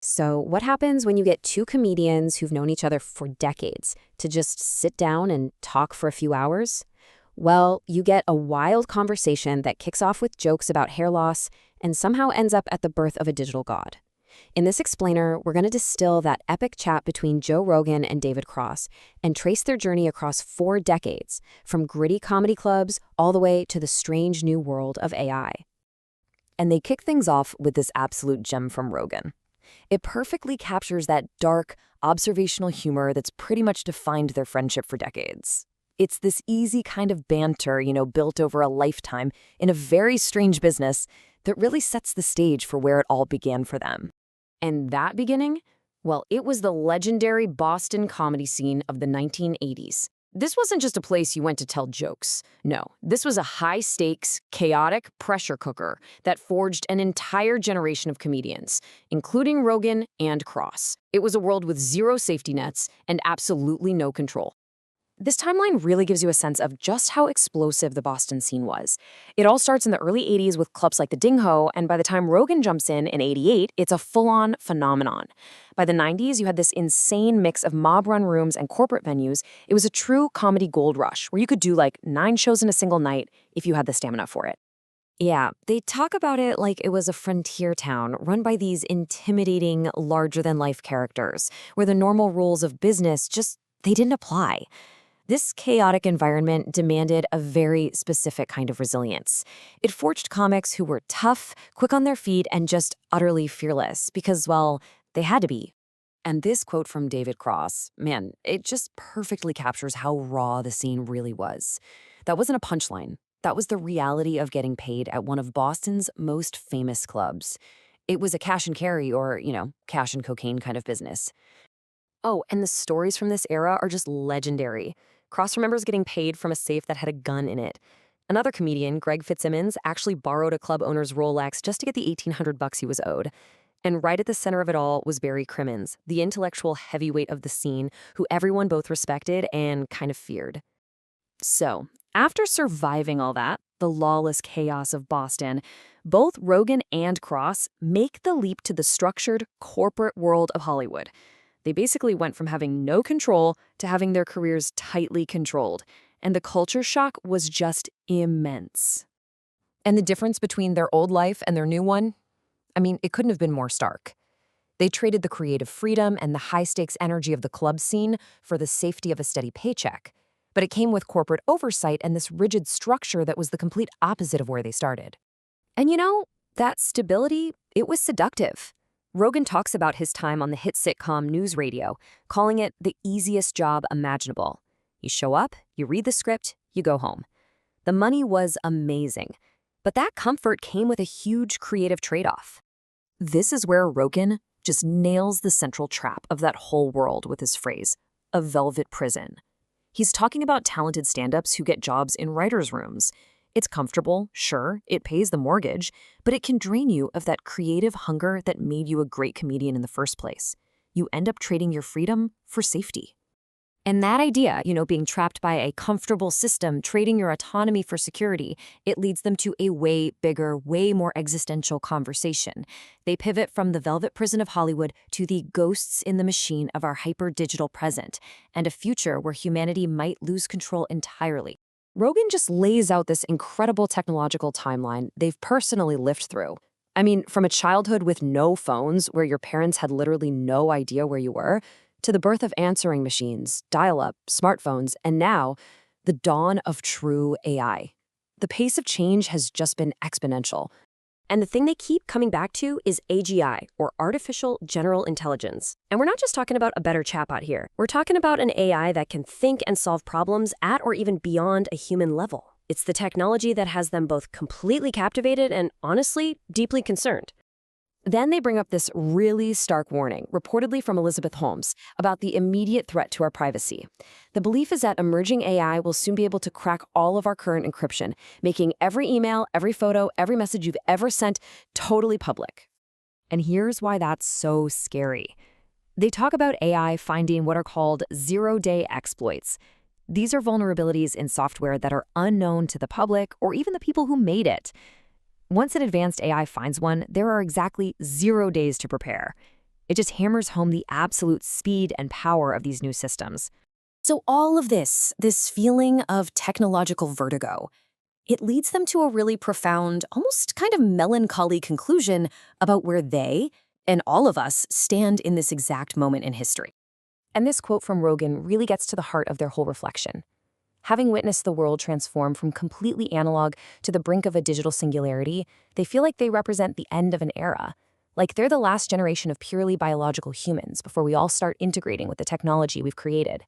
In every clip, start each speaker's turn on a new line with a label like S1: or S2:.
S1: So, what happens when you get two comedians who've known each other for decades to just sit down and talk for a few hours? Well, you get a wild conversation that kicks off with jokes about hair loss and somehow ends up at the birth of a digital god. In this explainer, we're going to distill that epic chat between Joe Rogan and David Cross and trace their journey across 4 decades, from gritty comedy clubs all the way to the strange new world of AI.
S2: And they kick things off with this absolute gem from Rogan. It perfectly captures that dark, observational humor that's pretty much defined their friendship for decades. It's this easy kind of banter, built over a lifetime in a very strange business that really sets the stage for where it all began for them.
S1: And that beginning? Well, it was the legendary Boston comedy scene of the 1980s. This wasn't just a place you went to tell jokes. No, this was a high-stakes, chaotic pressure cooker that forged an entire generation of comedians, including Rogan and Cross. It was a world with zero safety nets and absolutely no control. This timeline really gives you a sense of just how explosive the Boston scene was. It all starts in the early 80s with clubs like the Ding-Ho, and by the time Rogan jumps in 88, it's a full-on phenomenon. By the 90s, you had this insane mix of mob-run rooms and corporate venues. It was a true comedy gold rush, where you could do like 9 shows in a single night if you had the stamina for it.
S2: Yeah, they talk about it like it was a frontier town run by these intimidating, larger-than-life characters, where the normal rules of business they didn't apply. This chaotic environment demanded a very specific kind of resilience. It forged comics who were tough, quick on their feet, and just utterly fearless because, well, they had to be. And this quote from David Cross, man, it just perfectly captures how raw the scene really was. That wasn't a punchline. That was the reality of getting paid at one of Boston's most famous clubs. It was a cash and carry or, cash and cocaine kind of business. Oh, and the stories from this era are just legendary. Cross remembers getting paid from a safe that had a gun in it. Another comedian, Greg Fitzsimmons, actually borrowed a club owner's Rolex just to get the $1,800 he was owed. And right at the center of it all was Barry Crimmins, the intellectual heavyweight of the scene, who everyone both respected and kind of feared. So, after surviving all that, the lawless chaos of Boston, both Rogan and Cross make the leap to the structured, corporate world of Hollywood. They basically went from having no control to having their careers tightly controlled, and the culture shock was just immense. And the difference between their old life and their new one? I mean, it couldn't have been more stark. They traded the creative freedom and the high-stakes energy of the club scene for the safety of a steady paycheck. But it came with corporate oversight and this rigid structure that was the complete opposite of where they started. And that stability, it was seductive. Rogan talks about his time on the hit sitcom News Radio, calling it the easiest job imaginable. You show up, you read the script, you go home. The money was amazing, but that comfort came with a huge creative trade-off. This is where Rogan just nails the central trap of that whole world with his phrase, a velvet prison. He's talking about talented stand-ups who get jobs in writers' rooms. It's comfortable, sure, it pays the mortgage, but it can drain you of that creative hunger that made you a great comedian in the first place. You end up trading your freedom for safety. And that idea, being trapped by a comfortable system, trading your autonomy for security, it leads them to a way bigger, way more existential conversation. They pivot from the velvet prison of Hollywood to the ghosts in the machine of our hyper-digital present, and a future where humanity might lose control entirely. Rogan just lays out this incredible technological timeline they've personally lived through. I mean, from a childhood with no phones, where your parents had literally no idea where you were, to the birth of answering machines, dial-up, smartphones, and now, the dawn of true AI. The pace of change has just been exponential. And the thing they keep coming back to is AGI, or Artificial General Intelligence. And we're not just talking about a better chatbot here. We're talking about an AI that can think and solve problems at or even beyond a human level. It's the technology that has them both completely captivated and, honestly, deeply concerned. Then they bring up this really stark warning, reportedly from Elizabeth Holmes, about the immediate threat to our privacy. The belief is that emerging AI will soon be able to crack all of our current encryption, making every email, every photo, every message you've ever sent totally public. And here's why that's so scary. They talk about AI finding what are called zero-day exploits. These are vulnerabilities in software that are unknown to the public or even the people who made it. Once an advanced AI finds one, there are exactly 0 days to prepare. It just hammers home the absolute speed and power of these new systems.
S1: So all of this feeling of technological vertigo, it leads them to a really profound, almost kind of melancholy conclusion about where they and all of us stand in this exact moment in history. And this quote from Rogan really gets to the heart of their whole reflection. Having witnessed the world transform from completely analog to the brink of a digital singularity, they feel like they represent the end of an era. Like they're the last generation of purely biological humans before we all start integrating with the technology we've created.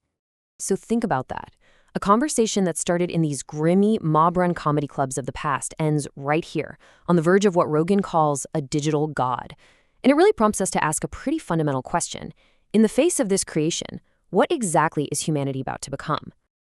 S1: So think about that. A conversation that started in these grimy, mob-run comedy clubs of the past ends right here, on the verge of what Rogan calls a digital god. And it really prompts us to ask a pretty fundamental question. In the face of this creation, what exactly is humanity about to become?